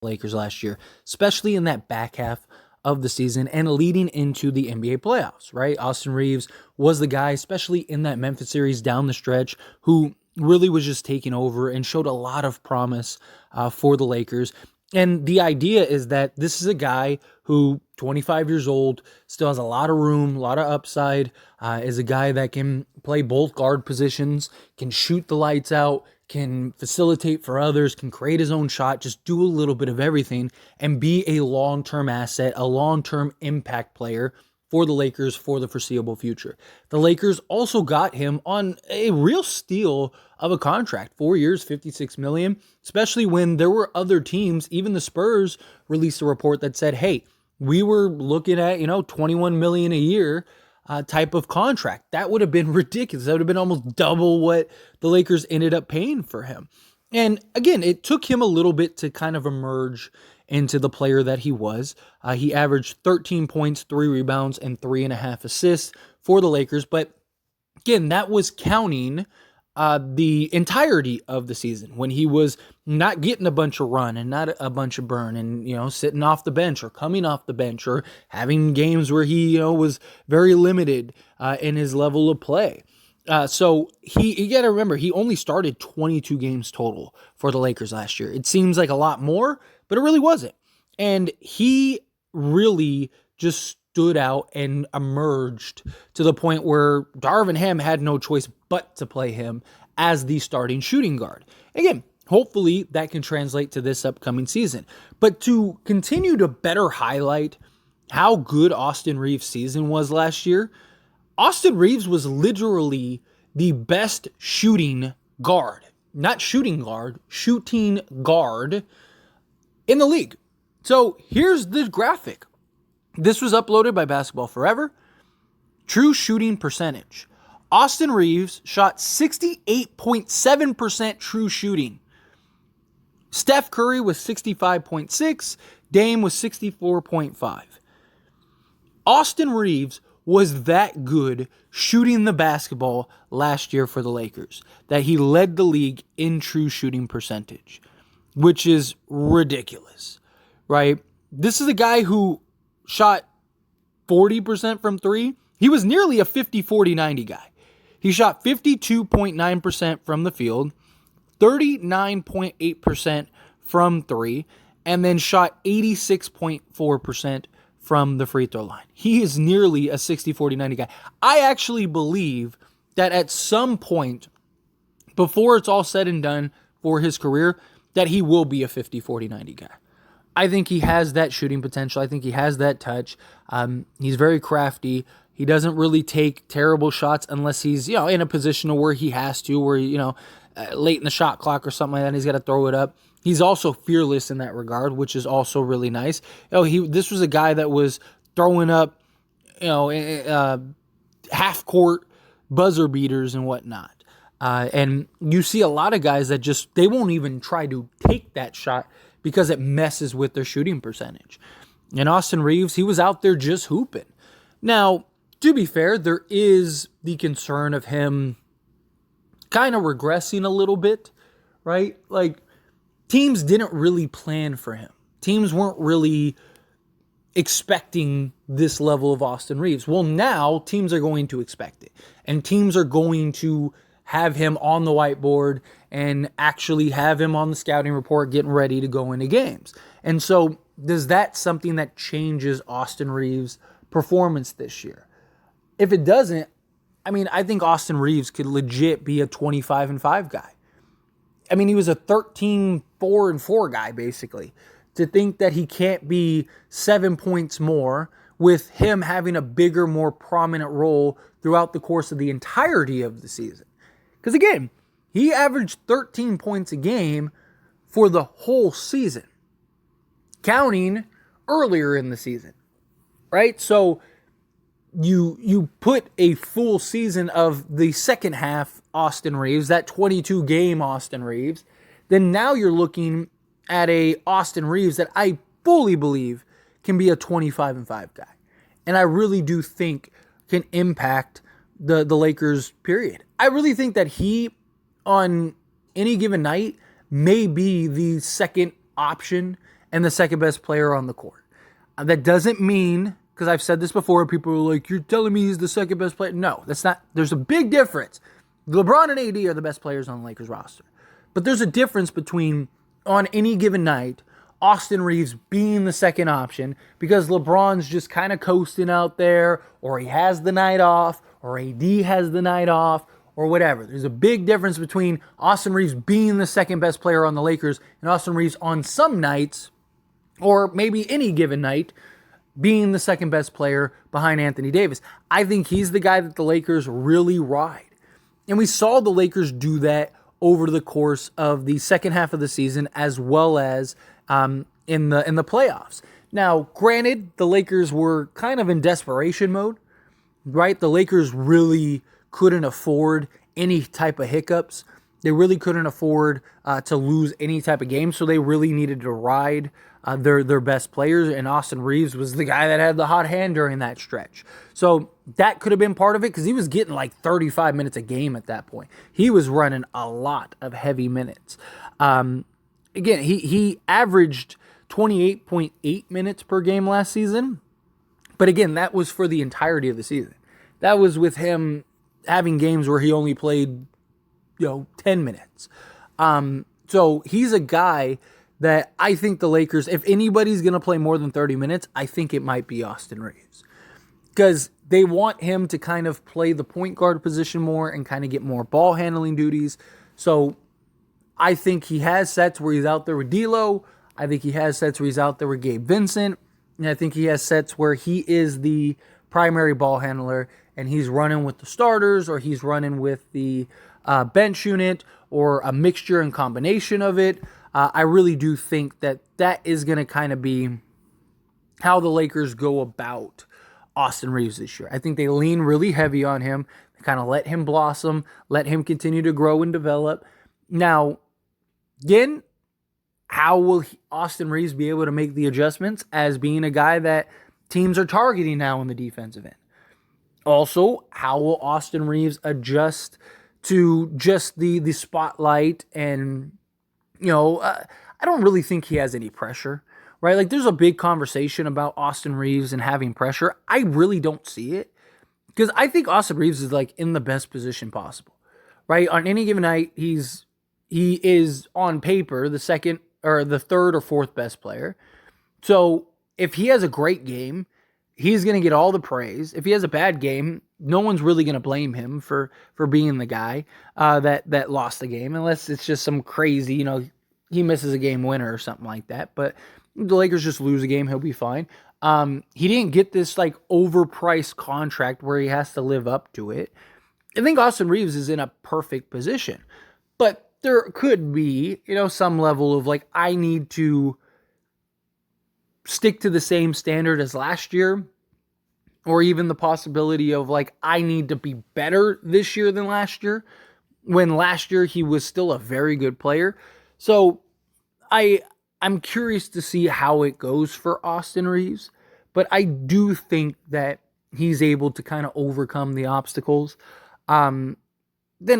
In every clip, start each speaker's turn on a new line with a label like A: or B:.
A: Lakers last year, especially in that back half of the season and leading into the NBA playoffs, right? Austin Reaves was the guy, especially in that Memphis series down the stretch, who really was just taking over and showed a lot of promise for the Lakers. And the idea is that this is a guy who, 25 years old, still has a lot of room, a lot of upside, is a guy that can play both guard positions, can shoot the lights out, can facilitate for others, can create his own shot, just do a little bit of everything, and be a long-term asset, a long-term impact player for the Lakers for the foreseeable future. The Lakers also got him on a real steal of a contract, 4 years, $56 million, especially when there were other teams, even the Spurs released a report that said, hey, we were looking at, $21 million a year type of contract. That would have been ridiculous. That would have been almost double what the Lakers ended up paying for him. And again, it took him a little bit to kind of emerge into the player that he was. He averaged 13 points, 3 rebounds, and 3.5 assists for the Lakers. But again, that was counting the entirety of the season when he was not getting a bunch of run and not a bunch of burn and, sitting off the bench or coming off the bench or having games where he, was very limited in his level of play. So you got to remember, he only started 22 games total for the Lakers last year. It seems like a lot more, but it really wasn't. And he really just stood out and emerged to the point where Darvin Ham had no choice but to play him as the starting shooting guard. Again, hopefully that can translate to this upcoming season. But to continue to better highlight how good Austin Reaves' season was last year, Austin Reaves was literally the best shooting guard. Not shooting guard, shooting guard in the league. So here's the graphic. This was uploaded by Basketball Forever. True shooting percentage. Austin Reaves shot 68.7% true shooting. Steph Curry was 65.6. Dame was 64.5. Austin Reaves was that good shooting the basketball last year for the Lakers that he led the league in true shooting percentage, which is ridiculous, right? This is a guy who shot 40% from three. He was nearly a 50-40-90 guy. He shot 52.9% from the field, 39.8% from three, and then shot 86.4% from the free throw line. He is nearly a 60-40-90 guy. I actually believe that at some point, before it's all said and done for his career, that he will be a 50-40-90 guy. I think he has that shooting potential. I think he has that touch. He's very crafty. He doesn't really take terrible shots unless he's, in a position where he has to, where, late in the shot clock or something like that, and he's got to throw it up. He's also fearless in that regard, which is also really nice. This was a guy that was throwing up, half court buzzer beaters and whatnot. And you see a lot of guys that they won't even try to take that shot because it messes with their shooting percentage. And Austin Reaves, he was out there just hooping. Now, to be fair, there is the concern of him kind of regressing a little bit, right? Like, teams didn't really plan for him. Teams weren't really expecting this level of Austin Reaves. Well, now teams are going to expect it. And teams are going to have him on the whiteboard and actually have him on the scouting report getting ready to go into games. And so, does that something that changes Austin Reaves' performance this year? If it doesn't, I think Austin Reaves could legit be a 25-5 guy. He was a 13-4-4 guy, basically. To think that he can't be 7 points more with him having a bigger, more prominent role throughout the course of the entirety of the season. Because again, he averaged 13 points a game for the whole season, counting earlier in the season, right? So you put a full season of the second half Austin Reaves, that 22-game Austin Reaves, then now you're looking at a Austin Reaves that I fully believe can be a 25-5 guy. And I really do think can impact the Lakers, period. I really think that he, on any given night, may be the second option and the second best player on the court. That doesn't mean, because I've said this before, people are like, you're telling me he's the second best player. No, that's not. There's a big difference. LeBron and AD are the best players on the Lakers roster. But there's a difference between, on any given night, Austin Reaves being the second option because LeBron's just kind of coasting out there, or he has the night off, or AD has the night off, or whatever. There's a big difference between Austin Reaves being the second best player on the Lakers and Austin Reaves on some nights, or maybe any given night, being the second best player behind Anthony Davis. I think he's the guy that the Lakers really ride. And we saw the Lakers do that over the course of the second half of the season, as well as in the playoffs. Now, granted, the Lakers were kind of in desperation mode, right? The Lakers really couldn't afford any type of hiccups. They really couldn't afford to lose any type of game, so they really needed to ride their best players, and Austin Reaves was the guy that had the hot hand during that stretch. So that could have been part of it because he was getting like 35 minutes a game at that point. He was running a lot of heavy minutes. Again, he averaged 28.8 minutes per game last season, but again, that was for the entirety of the season. That was with him having games where he only played 10 minutes. So he's a guy that I think the Lakers, if anybody's going to play more than 30 minutes, I think it might be Austin Reaves. Because they want him to kind of play the point guard position more and kind of get more ball handling duties. So I think he has sets where he's out there with D'Lo. I think he has sets where he's out there with Gabe Vincent. And I think he has sets where he is the primary ball handler and he's running with the starters, or he's running with the bench unit, or a mixture and combination of it. I really do think that is going to kind of be how the Lakers go about Austin Reaves this year. I think they lean really heavy on him. They kind of let him blossom, let him continue to grow and develop. Now, again, how will Austin Reaves be able to make the adjustments as being a guy that teams are targeting now in the defensive end? Also, how will Austin Reaves adjust to just the spotlight? And I don't really think he has any pressure, right? Like, there's a big conversation about Austin Reaves and having pressure. I really don't see it because I think Austin Reaves is like in the best position possible, right? On any given night, he is on paper the second or the third or fourth best player. So if he has a great game, he's going to get all the praise. If he has a bad game, no one's really going to blame him for being the guy that lost the game, unless it's just some crazy, he misses a game winner or something like that. But the Lakers just lose a game, he'll be fine. He didn't get this like overpriced contract where he has to live up to it. I think Austin Reaves is in a perfect position, but there could be, some level of like, I need to stick to the same standard as last year, or even the possibility of like, I need to be better this year than last year, when last year he was still a very good player. So I'm curious to see how it goes for Austin Reaves, but I do think that he's able to kind of overcome the obstacles. Then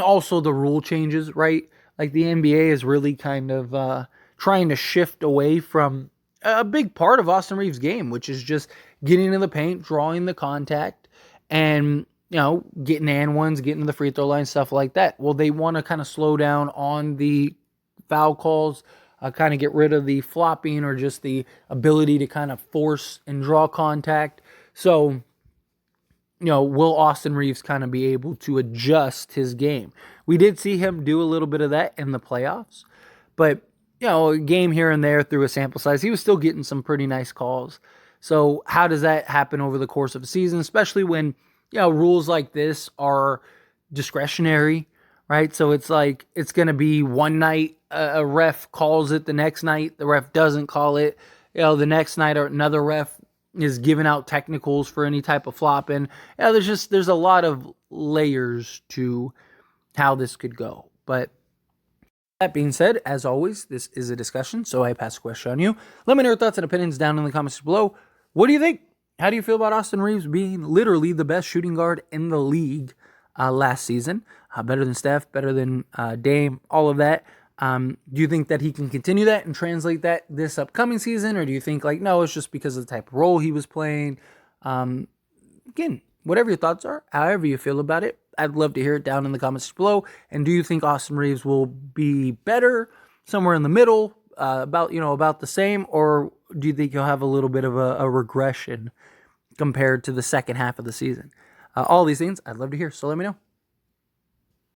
A: also the rule changes, right? Like the NBA is really kind of trying to shift away from a big part of Austin Reaves' game, which is just getting in the paint, drawing the contact, and getting and ones, getting to the free throw line, stuff like that. Well, they want to kind of slow down on the foul calls, kind of get rid of the flopping or just the ability to kind of force and draw contact. So, will Austin Reaves kind of be able to adjust his game? We did see him do a little bit of that in the playoffs, but a game here and there through a sample size, he was still getting some pretty nice calls. So how does that happen over the course of a season, especially when, rules like this are discretionary, right? So it's like, it's going to be one night a ref calls it, the next night the ref doesn't call it, the next night or another ref is giving out technicals for any type of flopping. There's a lot of layers to how this could go. But that being said, as always, this is a discussion, so I pass the question on you. Let me know your thoughts and opinions down in the comments below. What do you think? How do you feel about Austin Reaves being literally the best shooting guard in the league last season? Better than Steph, better than Dame, all of that. Do you think that he can continue that and translate that this upcoming season? Or do you think like, no, it's just because of the type of role he was playing? Again, whatever your thoughts are, however you feel about it, I'd love to hear it down in the comments below. And do you think Austin Reaves will be better, somewhere in the middle, about the same, or do you think he'll have a little bit of a regression compared to the second half of the season? All these things I'd love to hear, so let me know.